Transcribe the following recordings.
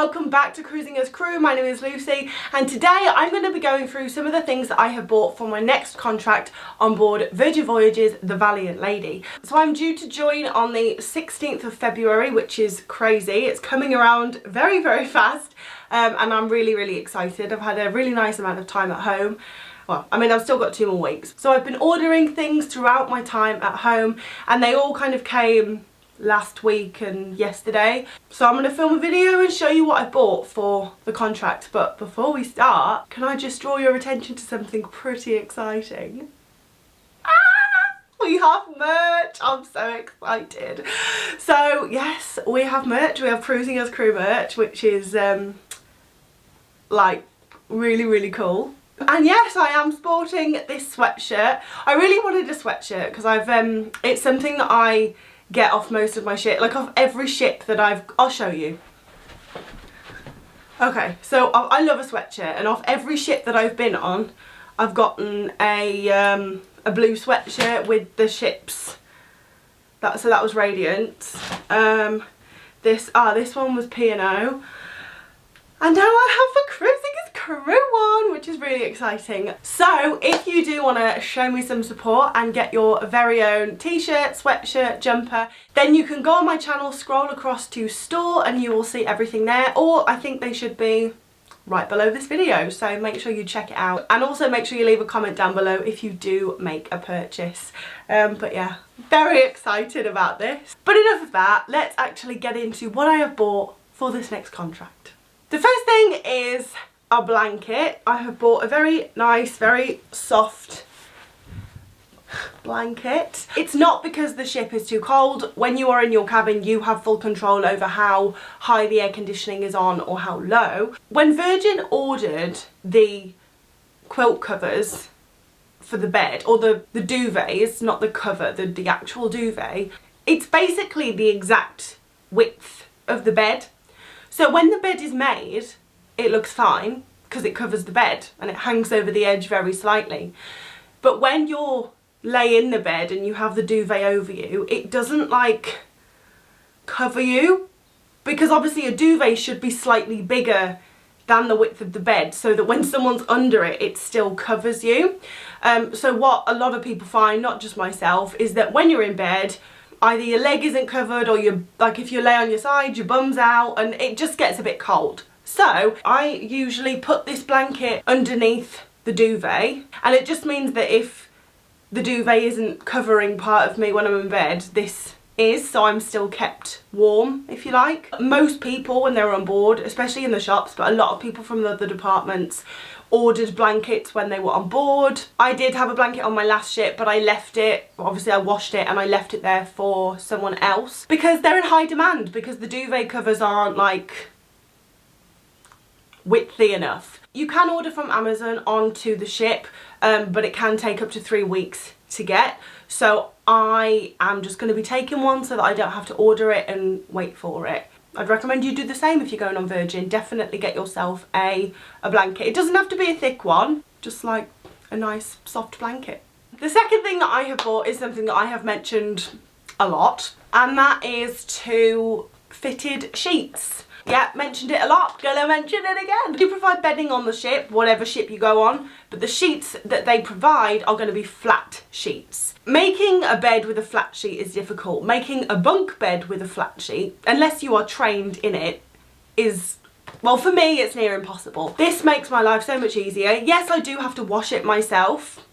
welcome back to Cruising as Crew. My name is Lucy and today I'm going to be going through some of the things that I have bought for my next contract on board Virgin Voyages, the Valiant Lady. So I'm due to join on the 16th of February, which is crazy. It's coming around very, very fast and I'm really excited. I've had a really nice amount of time at home. Well, I mean, I've still got 2 more weeks. So I've been ordering things throughout my time at home and they all kind of came last week and yesterday. So I'm going to film a video and show you what I bought for the contract. But before we start, can I just draw your attention to something pretty exciting? We have merch. I'm so excited. So yes, we have merch. We have Cruising as Crew merch, which is like really cool. And yes, I am sporting this sweatshirt. I really wanted a sweatshirt because it's something that I get off most of my shit, like off every ship that I'll show you. Okay, so I love a sweatshirt, and off every ship that I've been on, I've gotten a blue sweatshirt with the ships. So that was Radiant. This one was P&O. And now I have a Cruising as Crew one, which is really exciting. So if you do want to show me some support and get your very own t-shirt, sweatshirt, jumper, then you can go on my channel, scroll across to store, and you will see everything there. Or I think they should be right below this video, so make sure you check it out. And also make sure you leave a comment down below if you do make a purchase. But yeah, very excited about this. But enough of that, let's actually get into what I have bought for this next contract. The first thing is a blanket. I have bought a very nice, very soft blanket. It's not because the ship is too cold. When you are in your cabin, you have full control over how high the air conditioning is on or how low. When Virgin ordered the quilt covers for the bed, or the duvets, not the cover, the actual duvet, it's basically the exact width of the bed. So when the bed is made, it looks fine because it covers the bed and it hangs over the edge very slightly. But when you're lay in the bed and you have the duvet over you, it doesn't like cover you, because obviously a duvet should be slightly bigger than the width of the bed so that when someone's under it, it still covers you. So what a lot of people find, not just myself, is that when you're in bed, either your leg isn't covered or you're, like if you lay on your side, your bum's out and it just gets a bit cold. So I usually put this blanket underneath the duvet, and it just means that if the duvet isn't covering part of me when I'm in bed, this is, so I'm still kept warm, if you like. Most people when they're on board, especially in the shops, but a lot of people from the other departments ordered blankets when they were on board. I did have a blanket on my last ship, but I left it, obviously I washed it and I left it there for someone else because they're in high demand, because the duvet covers aren't like widthy enough. You can order from Amazon onto the ship, but it can take up to 3 weeks to get. So I am just going to be taking one so that I don't have to order it and wait for it. I'd recommend you do the same if you're going on Virgin. Definitely get yourself a blanket. It doesn't have to be a thick one, just like a nice soft blanket. The second thing that I have bought is something that I have mentioned a lot, and that is 2 fitted sheets. Yeah, mentioned it a lot, gonna mention it again. They do provide bedding on the ship, whatever ship you go on, but the sheets that they provide are going to be flat sheets. Making a bed with a flat sheet is difficult. Making a bunk bed with a flat sheet, unless you are trained in it, is, well, for me it's near impossible. This makes my life so much easier. Yes, I do have to wash it myself,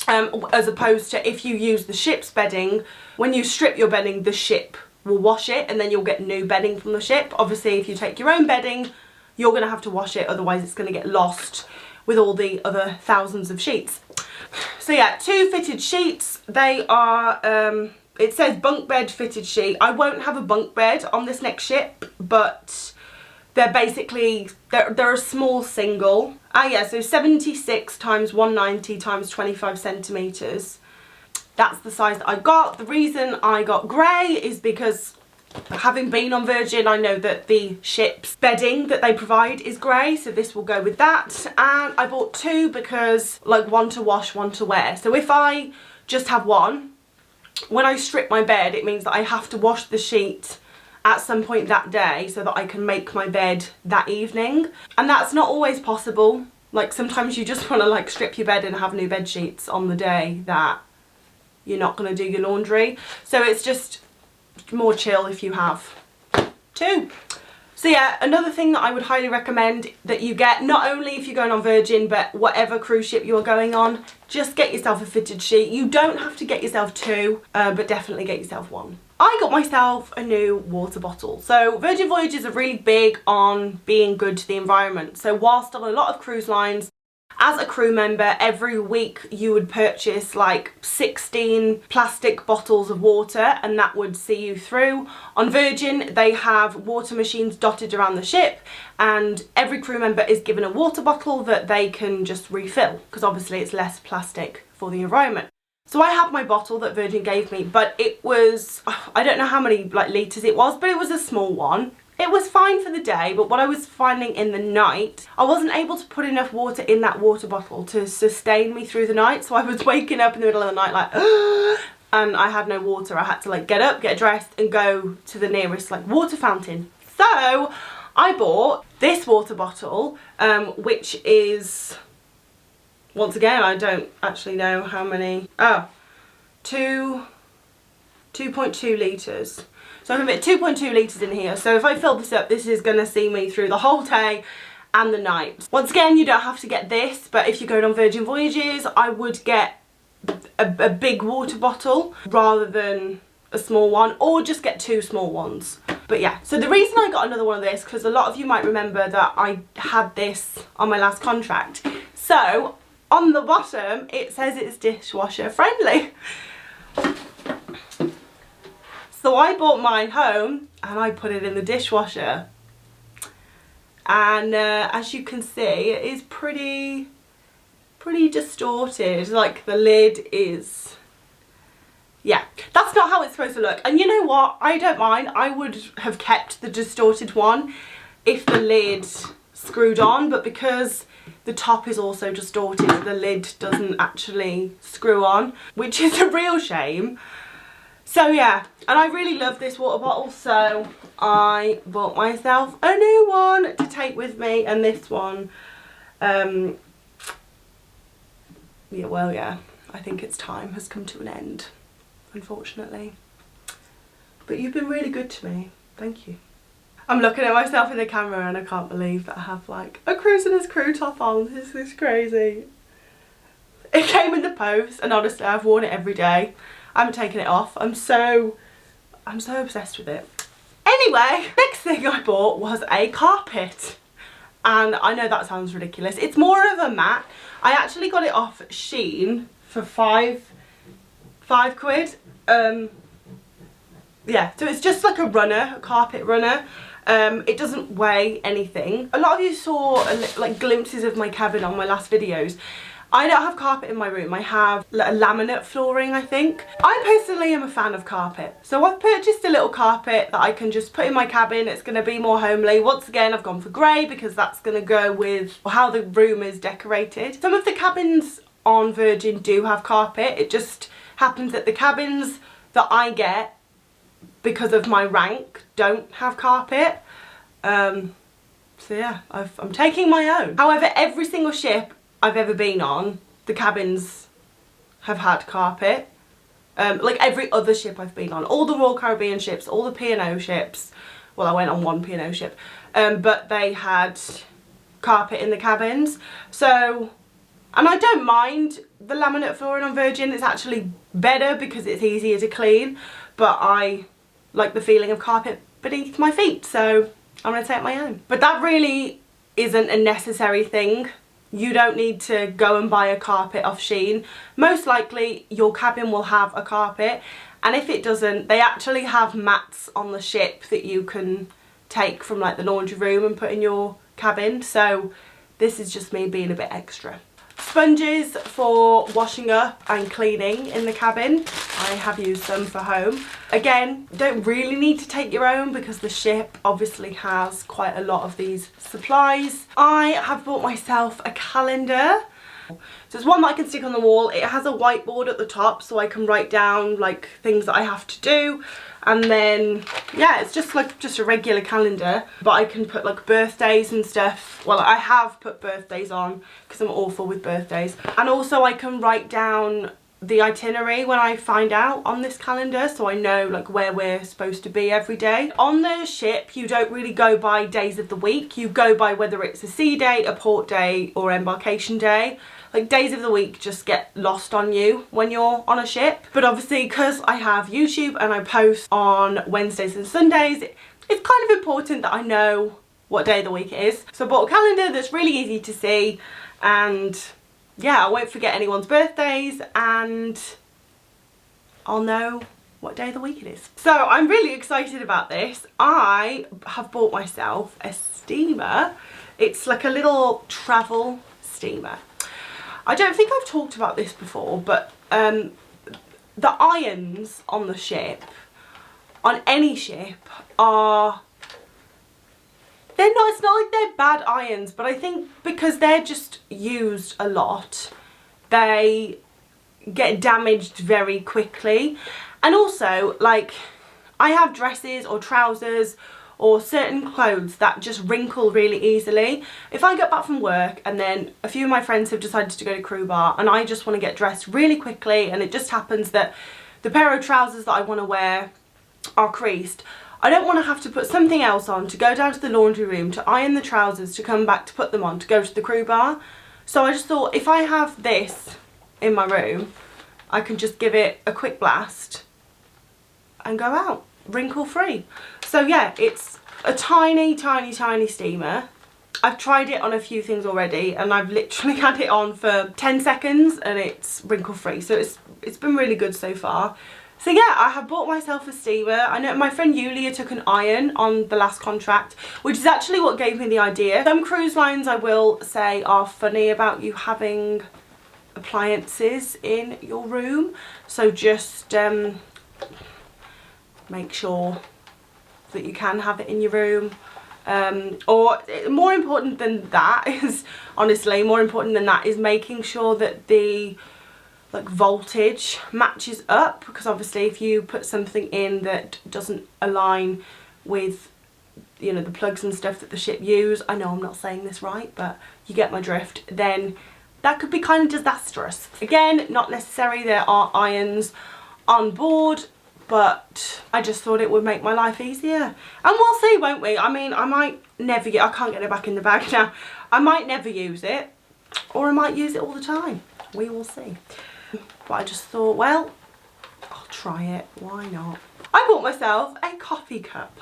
as opposed to if you use the ship's bedding. When you strip your bedding, the ship will wash it and then you'll get new bedding from the ship. Obviously if you take your own bedding, you're going to have to wash it, otherwise it's going to get lost with all the other thousands of sheets. So yeah, 2 fitted sheets. They are, it says bunk bed fitted sheet. I won't have a bunk bed on this next ship, but they're basically, they're a small single. Yeah, so 76 times 190 times 25 centimetres. That's the size that I got. The reason I got grey is because, having been on Virgin, I know that the ship's bedding that they provide is grey, so this will go with that. And I bought 2 because, like, 1 to wash, 1 to wear. So if I just have 1, when I strip my bed, it means that I have to wash the sheet at some point that day so that I can make my bed that evening. And that's not always possible. Like sometimes you just want to like strip your bed and have new bed sheets on the day that you're not going to do your laundry. So it's just more chill if you have two. So yeah, another thing that I would highly recommend that you get, not only if you're going on Virgin, but whatever cruise ship you're going on, just get yourself a fitted sheet. You don't have to get yourself two, but definitely get yourself one. I got myself a new water bottle. So Virgin Voyages are really big on being good to the environment. So whilst on a lot of cruise lines, as a crew member, every week you would purchase like 16 plastic bottles of water and that would see you through. On Virgin, they have water machines dotted around the ship and every crew member is given a water bottle that they can just refill because obviously it's less plastic for the environment. So I have my bottle that Virgin gave me, but it was, I don't know how many like litres it was, but it was a small one. It was fine for the day, but what I was finding in the night, I wasn't able to put enough water in that water bottle to sustain me through the night. So I was waking up in the middle of the night like, and I had no water. I had to like get up, get dressed and go to the nearest like water fountain. So I bought this water bottle, which is, once again, I don't actually know how many, 2.2 litres. So I can fit 2.2 litres in here. So if I fill this up, this is going to see me through the whole day and the night. Once again, you don't have to get this, but if you're going on Virgin Voyages, I would get a big water bottle rather than a small one, or just get two small ones. But yeah, so the reason I got another one of this, because a lot of you might remember that I had this on my last contract. So on the bottom, it says it's dishwasher friendly. So I brought mine home and I put it in the dishwasher. And as you can see, it is pretty distorted. Like the lid is, yeah, that's not how it's supposed to look. And you know what? I don't mind. I would have kept the distorted one if the lid screwed on, but because the top is also distorted, the lid doesn't actually screw on, which is a real shame. So yeah, and I really love this water bottle, so I bought myself a new one to take with me, and this one, yeah, well, yeah, I think its time has come to an end, unfortunately. But you've been really good to me, thank you. I'm looking at myself in the camera and I can't believe that I have like a Cruisiness crew top on. This is crazy. It came in the post and honestly I've worn it every day. I haven't taken it off. I'm so obsessed with it. Anyway, next thing I bought was a carpet. And I know that sounds ridiculous. It's more of a mat. I actually got it off Shein for five quid. Yeah, so it's just like a runner, a carpet runner. It doesn't weigh anything. A lot of you saw like glimpses of my cabin on my last videos. I don't have carpet in my room. I have a laminate flooring, I think. I personally am a fan of carpet. So I've purchased a little carpet that I can just put in my cabin. It's going to be more homely. Once again, I've gone for grey because that's going to go with how the room is decorated. Some of the cabins on Virgin do have carpet. It just happens that the cabins that I get, because of my rank, don't have carpet. So yeah, I'm taking my own. However, every single ship I've ever been on, the cabins have had carpet. Like every other ship I've been on, all the Royal Caribbean ships, all the P&O ships, well I went on one P&O ship, but they had carpet in the cabins. So, and I don't mind the laminate flooring on Virgin, it's actually better because it's easier to clean, but I like the feeling of carpet beneath my feet, so I'm going to take my own. But that really isn't a necessary thing. You don't need to go and buy a carpet off Shein. Most likely your cabin will have a carpet, and if it doesn't, they actually have mats on the ship that you can take from like the laundry room and put in your cabin. So this is just me being a bit extra. Sponges for washing up and cleaning in the cabin. I have used them for home. Again, don't really need to take your own because the ship obviously has quite a lot of these supplies. I have bought myself a calendar. So it's one that I can stick on the wall. It has a whiteboard at the top so I can write down like things that I have to do. And then, yeah, it's just like just a regular calendar, but I can put like birthdays and stuff. Well, I have put birthdays on because I'm awful with birthdays. And also I can write down the itinerary when I find out on this calendar, so I know like where we're supposed to be every day. On the ship, you don't really go by days of the week. You go by whether it's a sea day, a port day, or embarkation day. Like days of the week just get lost on you when you're on a ship. But obviously because I have YouTube and I post on Wednesdays and Sundays, it's kind of important that I know what day of the week it is. So I bought a calendar that's really easy to see, and yeah, I won't forget anyone's birthdays and I'll know what day of the week it is. So I'm really excited about this. I have bought myself a steamer. It's like a little travel steamer. I don't think I've talked about this before, but the irons on the ship, on any ship, are... it's not like they're bad irons, but I think because they're just used a lot, they get damaged very quickly. And also, like, I have dresses or trousers or certain clothes that just wrinkle really easily. If I get back from work and then a few of my friends have decided to go to crew bar and I just want to get dressed really quickly, and it just happens that the pair of trousers that I want to wear are creased, I don't want to have to put something else on to go down to the laundry room to iron the trousers, to come back to put them on to go to the crew bar. So I just thought, if I have this in my room, I can just give it a quick blast and go out wrinkle free. So yeah, it's a tiny steamer. I've tried it on a few things already and I've literally had it on for 10 seconds and it's wrinkle free. So it's been really good so far. So yeah, I have bought myself a steamer. I know my friend Yulia took an iron on the last contract, which is actually what gave me the idea. Some cruise lines, I will say, are funny about you having appliances in your room. So just make sure that you can have it in your room. Or more important than that is, honestly, more important than that is making sure that the like voltage matches up, because obviously if you put something in that doesn't align with, you know, the plugs and stuff that the ship use, I know I'm not saying this right, but you get my drift, then that could be kind of disastrous. Again, not necessary, there are irons on board, but I just thought it would make my life easier. And we'll see, won't we? I mean, I might never I can't get it back in the bag now. I might never use it, or I might use it all the time. We will see. But I just thought, well, I'll try it, why not? I bought myself a coffee cup.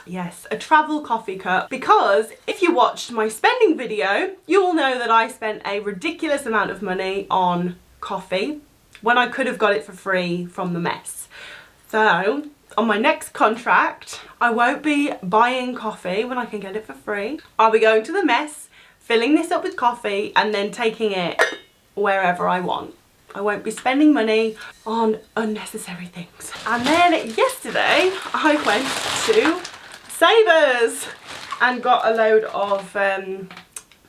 Yes, a travel coffee cup, because if you watched my spending video, you will know that I spent a ridiculous amount of money on coffee when I could have got it for free from the mess. So on my next contract, I won't be buying coffee when I can get it for free. I'll be going to the mess, filling this up with coffee and then taking it wherever I want. I won't be spending money on unnecessary things. And then yesterday I went to Savers and got a load of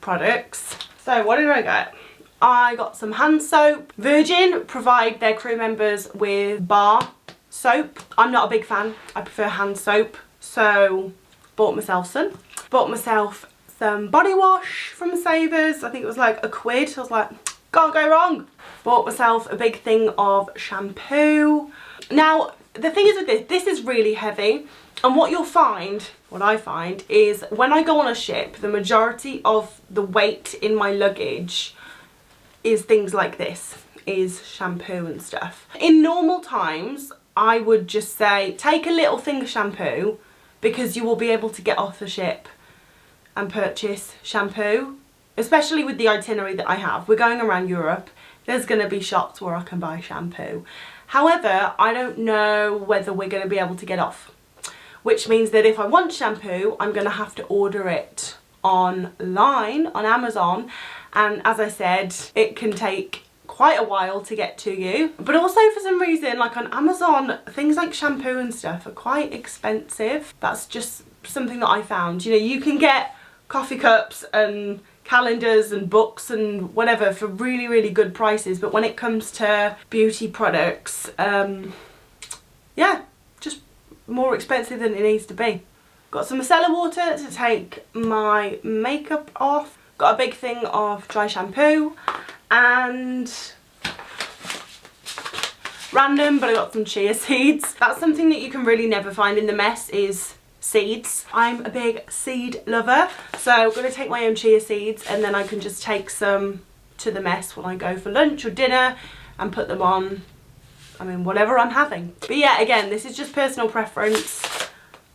products. So what did I get? I got some hand soap. Virgin provide their crew members with bar soap. I'm not a big fan. I prefer hand soap. So bought myself some. Bought myself some body wash from Savers. I think it was like £1. I was like, can't go wrong. Bought myself a big thing of shampoo. Now, the thing is with this is really heavy. And what you'll find, what I find, is when I go on a ship, the majority of the weight in my luggage is things like this, is shampoo and stuff. In normal times, I would just say, take a little thing of shampoo, because you will be able to get off the ship and purchase shampoo. Especially with the itinerary that I have. We're going around Europe. There's going to be shops where I can buy shampoo. However, I don't know whether we're going to be able to get off. Which means that if I want shampoo, I'm going to have to order it online, on Amazon. And as I said, it can take quite a while to get to you. But also for some reason, like on Amazon, things like shampoo and stuff are quite expensive. That's just something that I found. You know, you can get coffee cups and calendars and books and whatever for really, really good prices, but when it comes to beauty products, yeah, just more expensive than it needs to be. Got some micellar water to take my makeup off. Got a big thing of dry shampoo, and random, but I got some chia seeds. That's something that you can really never find in the mess, is seeds. I'm a big seed lover, so I'm going to take my own chia seeds, and then I can just take some to the mess when I go for lunch or dinner and put them on, I mean, whatever I'm having. But yeah, again, this is just personal preference.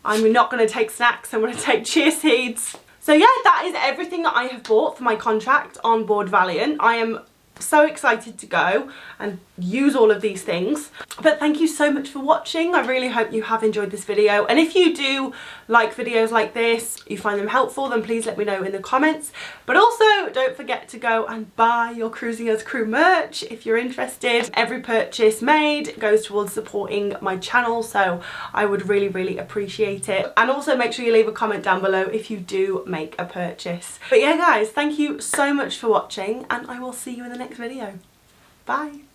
I'm not going to take snacks, I'm going to take chia seeds. So yeah, that is everything that I have bought for my contract on board Valiant. I am so excited to go and use all of these things. But thank you so much for watching. I really hope you have enjoyed this video, and if you do like videos like this, you find them helpful, then please let me know in the comments. But also don't forget to go and buy your Cruising as Crew merch if you're interested. Every purchase made goes towards supporting my channel, so I would really, really appreciate it. And also make sure you leave a comment down below if you do make a purchase. But yeah guys, thank you so much for watching, and I will see you in the next video. Bye.